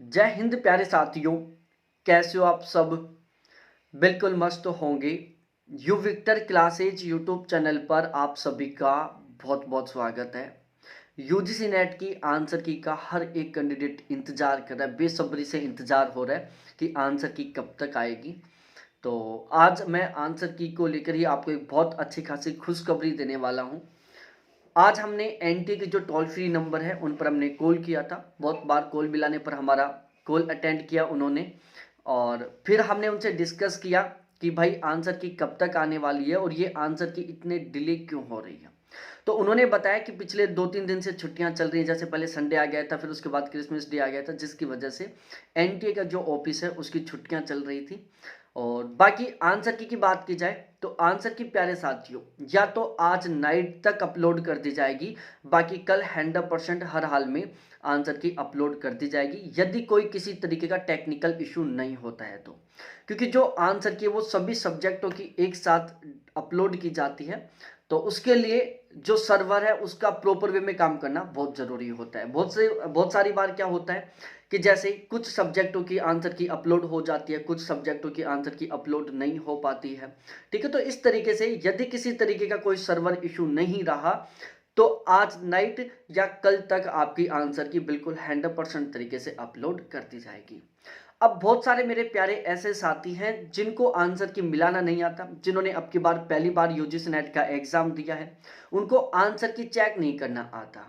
जय हिंद प्यारे साथियों, कैसे हो आप सब। बिल्कुल मस्त होंगे। You Victor classes YouTube channel पर आप सभी का बहुत बहुत स्वागत है। यूजीसी नेट की आंसर की का हर एक कैंडिडेट इंतजार कर रहा है, बेसब्री से इंतजार हो रहा है कि आंसर की कब तक आएगी। तो आज मैं आंसर की को लेकर ही आपको एक बहुत अच्छी खासी खुशखबरी देने वाला हूँ। आज हमने एनटीए के जो टोल फ्री नंबर है उन पर हमने कॉल किया था। बहुत बार कॉल मिलाने पर हमारा कॉल अटेंड किया उन्होंने, और फिर हमने उनसे डिस्कस किया कि भाई आंसर की कब तक आने वाली है और ये आंसर की इतने डिले क्यों हो रही है। तो उन्होंने बताया कि पिछले 2-3 दिन से छुट्टियां चल रही हैं, जैसे पहले संडे आ गया था, फिर उसके बाद क्रिसमस डे आ गया था, जिसकी वजह से एनटीए का जो ऑफिस है उसकी छुट्टियां चल रही थी। और बाकी आंसर की बात की जाए तो आंसर की प्यारे साथियों या तो आज नाइट तक अपलोड कर दी जाएगी, बाकी कल 100% हर हाल में आंसर की अपलोड कर दी जाएगी, यदि कोई किसी तरीके का टेक्निकल इशू नहीं होता है तो। क्योंकि जो आंसर की वो सभी सब्जेक्टों की एक साथ अपलोड की जाती है, तो उसके लिए जो सर्वर है उसका प्रॉपर वे में काम करना बहुत ज़रूरी होता है। बहुत सारी बार क्या होता है कि जैसे कुछ सब्जेक्टों की आंसर की अपलोड हो जाती है, कुछ सब्जेक्टों की आंसर की अपलोड नहीं हो पाती है। ठीक है, तो इस तरीके से यदि किसी तरीके का कोई सर्वर इशू नहीं रहा तो आज नाइट या कल तक आपकी आंसर की बिल्कुल 100% तरीके से अपलोड कर दी जाएगी। अब बहुत सारे मेरे प्यारे ऐसे साथी हैं जिनको आंसर की मिलाना नहीं आता, जिन्होंने अब की बार पहली बार यूजीसी नेट का एग्जाम दिया है, उनको आंसर की चेक नहीं करना आता।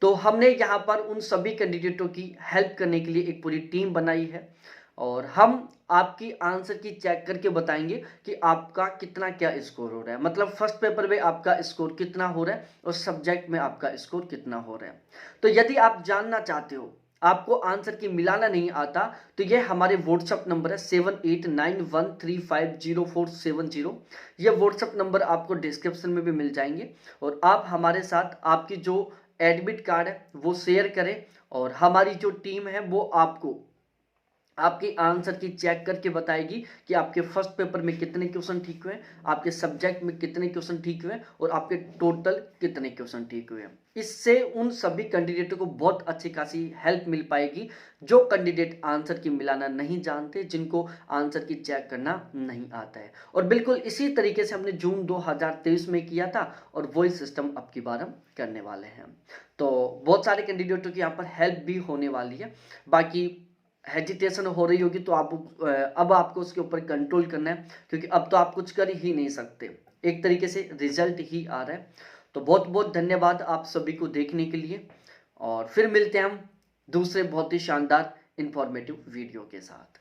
तो हमने यहाँ पर उन सभी कैंडिडेटों की हेल्प करने के लिए एक पूरी टीम बनाई है, और हम आपकी आंसर की चेक करके बताएंगे कि आपका कितना क्या स्कोर हो रहा है। मतलब फर्स्ट पेपर में आपका स्कोर कितना हो रहा है और सब्जेक्ट में आपका स्कोर कितना हो रहा है। तो यदि आप जानना चाहते हो, आपको आंसर की मिलाना नहीं आता, तो ये हमारे व्हाट्सअप नंबर है 7891350470। ये व्हाट्सअप नंबर आपको डिस्क्रिप्शन में भी मिल जाएंगे, और आप हमारे साथ आपकी जो एडमिट कार्ड है वो शेयर करें, और हमारी जो टीम है वो आपको आपकी आंसर की चेक करके बताएगी कि आपके फर्स्ट पेपर में कितने क्वेश्चन ठीक हुए, आपके सब्जेक्ट में कितने क्वेश्चन ठीक हुए, और आपके टोटल कितने क्वेश्चन ठीक हुए। इससे उन सभी कैंडिडेटों को बहुत अच्छी खासी हेल्प मिल पाएगी जो कैंडिडेट आंसर की मिलाना नहीं जानते, जिनको आंसर की चेक करना नहीं आता है। और बिल्कुल इसी तरीके से हमने जून 2023 में किया था, और वही सिस्टम अब की बार हम करने वाले हैं। तो बहुत सारे कैंडिडेटों की यहाँ पर हेल्प भी होने वाली है। बाकी हेजिटेशन हो रही होगी तो आप अब आपको उसके ऊपर कंट्रोल करना है, क्योंकि अब तो आप कुछ कर ही नहीं सकते, एक तरीके से रिजल्ट ही आ रहा है। तो बहुत बहुत धन्यवाद आप सभी को देखने के लिए, और फिर मिलते हैं हम दूसरे बहुत ही शानदार इंफॉर्मेटिव वीडियो के साथ।